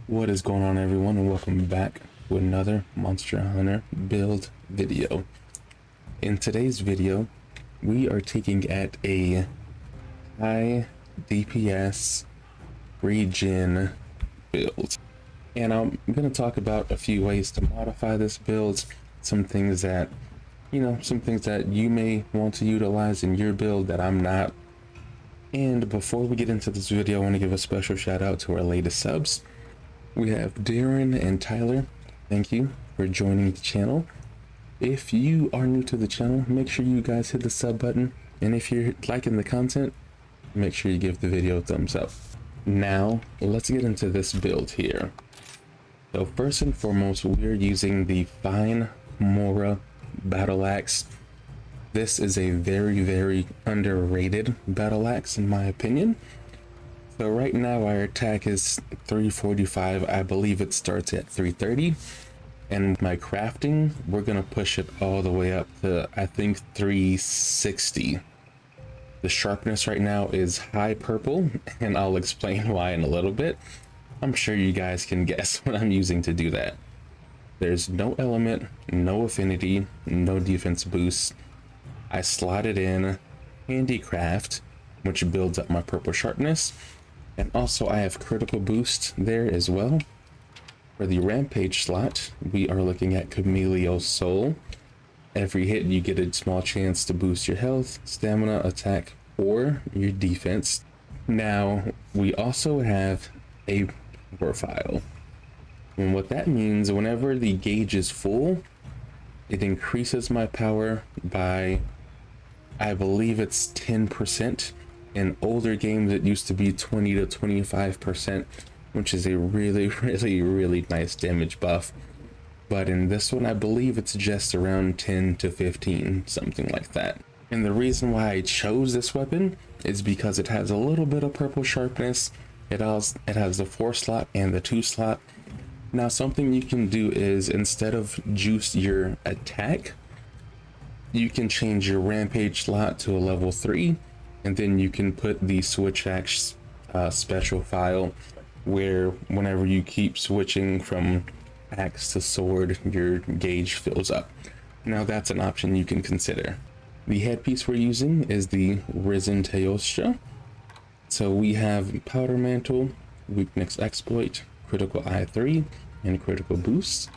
What is going on, everyone, and welcome back to another Monster Hunter build video. In today's video, we are taking at a high DPS Regen build. And I'm going to talk about a few ways to modify this build, some things that you may want to utilize in your build that I'm not. And before we get into this video, I want to give a special shout out to our latest subs. We have Darren and Tyler. Thank you for joining the channel. If you are new to the channel, make sure you guys hit the sub button. And if you're liking the content, make sure you give the video a thumbs up. Now, let's get into this build here. So first and foremost, we're using the Fine Mora Battle Axe. This is a very underrated battle axe in my opinion. So right now our attack is 345. I believe it starts at 330. And my crafting, we're gonna push it all the way up to, I think, 360. The sharpness right now is high purple, and I'll explain why in a little bit. I'm sure you guys can guess what I'm using to do that. There's no element, no affinity, no defense boost. I slotted in handicraft, which builds up my purple sharpness. And also I have critical boost there as well. For the rampage slot, we are looking at Cameleo Soul. Every hit you get a small chance to boost your health, stamina, attack, or your defense. Now we also have a profile. And what that means, whenever the gauge is full, it increases my power by, I believe it's 10%. In older games, it used to be 20 to 25%, which is a really nice damage buff. But in this one, I believe it's just around 10 to 15, something like that. And the reason why I chose this weapon is because it has a little bit of purple sharpness. It has the 4 slot and the 2 slot. Now, something you can do is, instead of juice your attack, you can change your rampage slot to a level 3. And then you can put the switch axe special file where whenever you keep switching from axe to sword, your gauge fills up. Now that's an option you can consider. The headpiece we're using is the Risen Teostra. So we have Powder Mantle, Weakness Exploit, Critical Eye 3, and Critical Boost.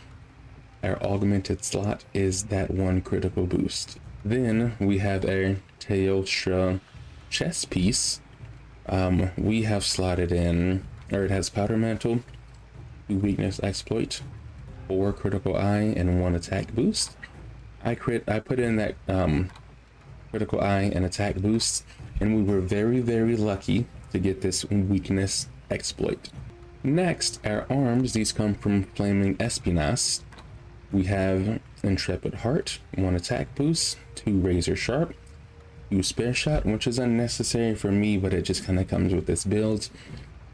Our augmented slot is that 1 critical boost. Then we have our Teostra chest piece. We have slotted in, or it has Powder Mantle, 2 Weakness Exploit, 4 Critical Eye, and 1 attack boost. I put in that Critical Eye and attack boost, and we were very lucky to get this Weakness Exploit. Next, our arms, these come from Flaming Espinas. We have Intrepid Heart, 1 attack boost, 2 Razor Sharp, 2 Spare Shot, which is unnecessary for me, but it just kind of comes with this build,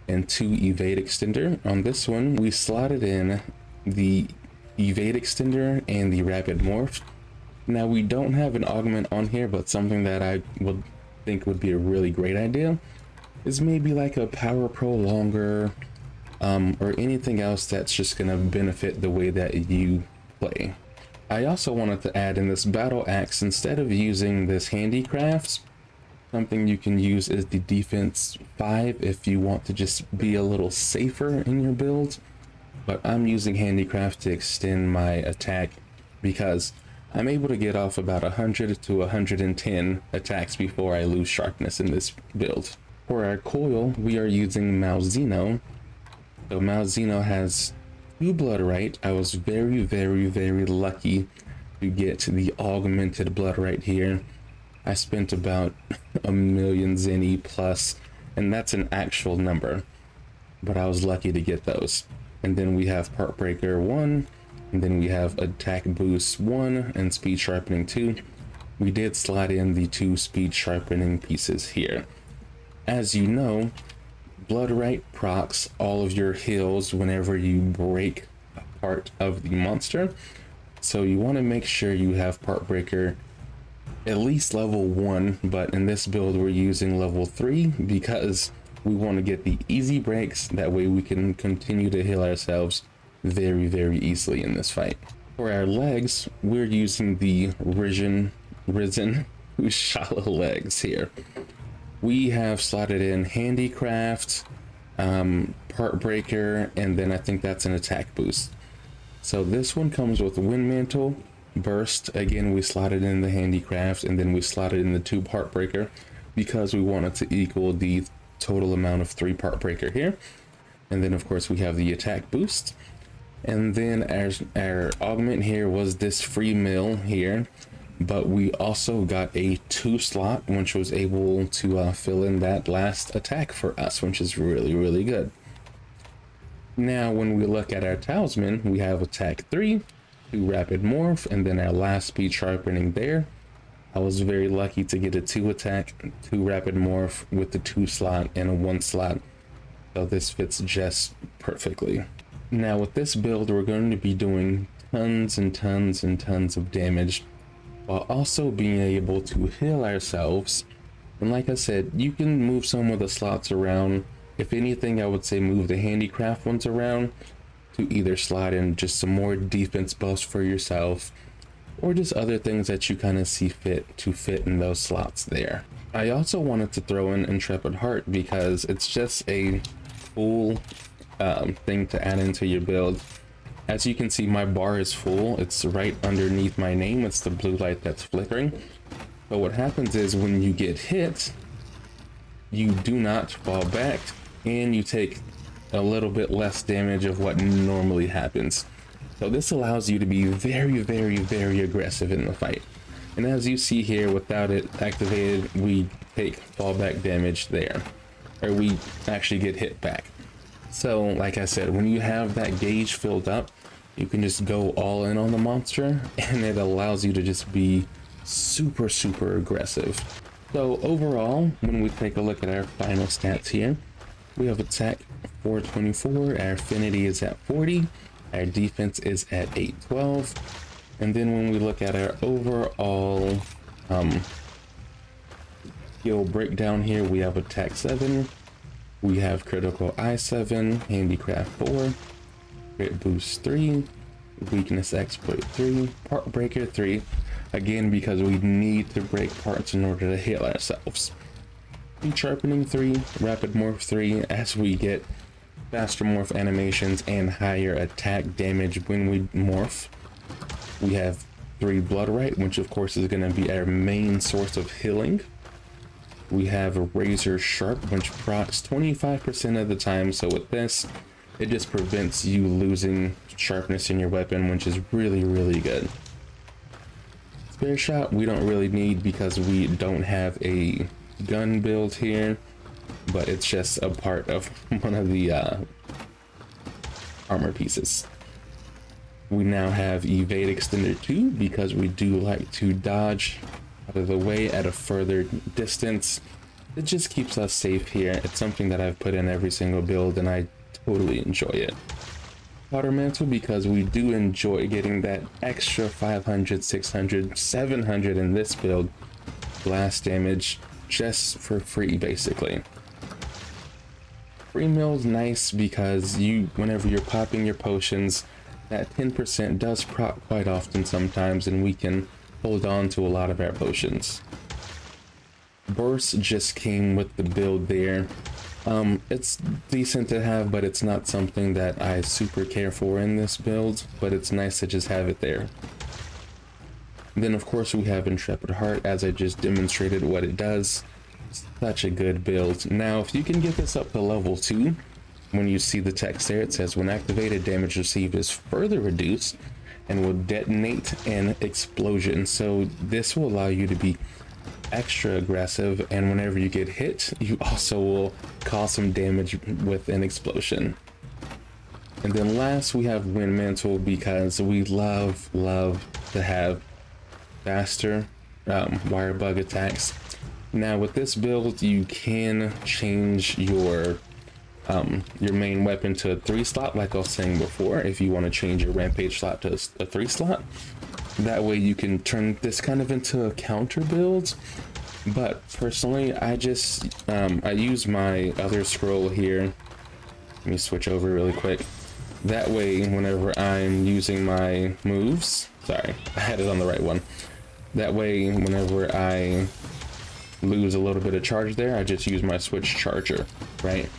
and 2 Evade Extender. On this one, we slotted in the Evade Extender and the Rapid Morph. Now, we don't have an augment on here, but something that I would think would be a really great idea is maybe like a Power Prolonger, or anything else that's just going to benefit the way that you play. I also wanted to add in this battle axe, instead of using this handicrafts, something you can use is the defense 5 if you want to just be a little safer in your build. But I'm using handicraft to extend my attack because I'm able to get off about 100 to 110 attacks before I lose sharpness in this build. For our coil, we are using Malzeno. So Malzeno has 2 Bloodright. I was very lucky to get the augmented Bloodright here. I spent about 1,000,000 zenny plus, and that's an actual number, but I was lucky to get those. And then we have Part Breaker 1, and then we have Attack Boost 1 and Speed Sharpening 2. We did slide in the 2 Speed Sharpening pieces here. As you know, Bloodright procs all of your heals whenever you break a part of the monster. So you want to make sure you have Part Breaker at least level 1, but in this build we're using level 3 because We want to get the easy breaks, that way we can continue to heal ourselves very easily in this fight. For our legs, we're using the Regen shallow legs here. We have slotted in handicraft, part breaker, and then I think that's an attack boost. So this one comes with wind mantle, burst. Again, we slotted in the handicraft, and then we slotted in the 2 part breaker because we want it to equal the total amount of 3 part breaker here. And then of course we have the attack boost, and then our augment here was this free mill here, but we also got a 2 slot which was able to fill in that last attack for us, which is really good. Now when we look at our talisman, we have attack 3, 2 rapid morph, and then our last speed sharpening there. I was very lucky to get a 2 attack, 2 rapid morph with the 2 slot and a 1 slot, so this fits just perfectly. Now with this build, we're going to be doing tons and tons of damage while also being able to heal ourselves. And like I said, you can move some of the slots around. If anything, I would say move the handicraft ones around to either slot in just some more defense buffs for yourself, or just other things that you kind of see fit to fit in those slots there. I also wanted to throw in Intrepid Heart because it's just a cool thing to add into your build. As you can see, my bar is full. It's right underneath my name. It's the blue light that's flickering. But what happens is when you get hit, you do not fall back, and you take a little bit less damage of what normally happens. So this allows you to be very aggressive in the fight. And as you see here, without it activated, we take fallback damage there, or we actually get hit back. So like I said, when you have that gauge filled up, you can just go all in on the monster, and it allows you to just be super aggressive. So overall, when we take a look at our final stats here, we have attack 424, our affinity is at 40, our defense is at 812, and then when we look at our overall skill breakdown here, we have attack 7, we have critical eye 7, handicraft 4, crit boost 3, weakness exploit 3, part breaker 3, again because we need to break parts in order to heal ourselves. Speed sharpening 3, rapid morph 3, as we get faster morph animations and higher attack damage when we morph. We have 3 blood right, which of course is going to be our main source of healing. We have a razor sharp, which procs 25% of the time, so with this it just prevents you losing sharpness in your weapon, which is really good. Spare shot we don't really need because we don't have a gun build here, but it's just a part of one of the armor pieces. We now have evade extender 2 because we do like to dodge out of the way at a further distance. It just keeps us safe here. It's something that I've put in every single build and I totally enjoy it. Powder mantle because we do enjoy getting that extra 500, 600, 700 in this build blast damage just for free basically. Free mill's nice because whenever you're popping your potions, that 10% does proc quite often sometimes, and we can hold on to a lot of our potions. Burst just came with the build there. It's decent to have, but it's not something that I super care for in this build, but it's nice to just have it there. Then of course we have Intrepid Heart, as I just demonstrated what it does. Such a good build. Now if you can get this up to level 2, when you see the text there, it says when activated, damage received is further reduced and will detonate an explosion. So this will allow you to be extra aggressive, and whenever you get hit, you also will cause some damage with an explosion. And then last we have Wind Mantle because we love to have faster wire bug attacks. Now with this build, you can change your main weapon to a 3 slot, like I was saying before. If you want to change your rampage slot to a 3 slot, that way you can turn this kind of into a counter build, But personally, I just I use my other scroll here. Let me switch over really quick. That way, whenever I'm using my moves, sorry, I had it on the right one. That way, whenever I lose a little bit of charge there, I just use my switch charger, right?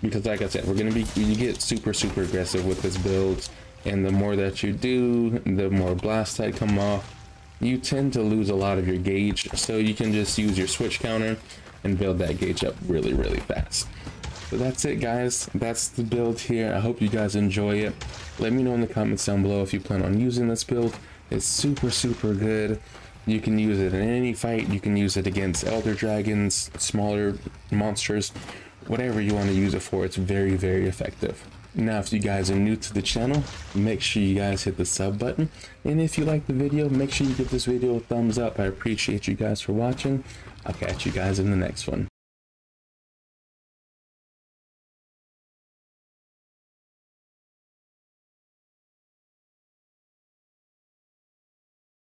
Because like I said, you get super aggressive with this build, and the more that you do, the more blasts that come off. You tend to lose a lot of your gauge, so you can just use your switch counter and build that gauge up really fast. So that's it, guys. That's the build here. I hope you guys enjoy it. Let me know in the comments down below if you plan on using this build. It's super good. You can use it in any fight. You can use it against elder dragons, smaller monsters, whatever you want to use it for. It's very effective. Now, if you guys are new to the channel, make sure you guys hit the sub button. And if you like the video, make sure you give this video a thumbs up. I appreciate you guys for watching. I'll catch you guys in the next one.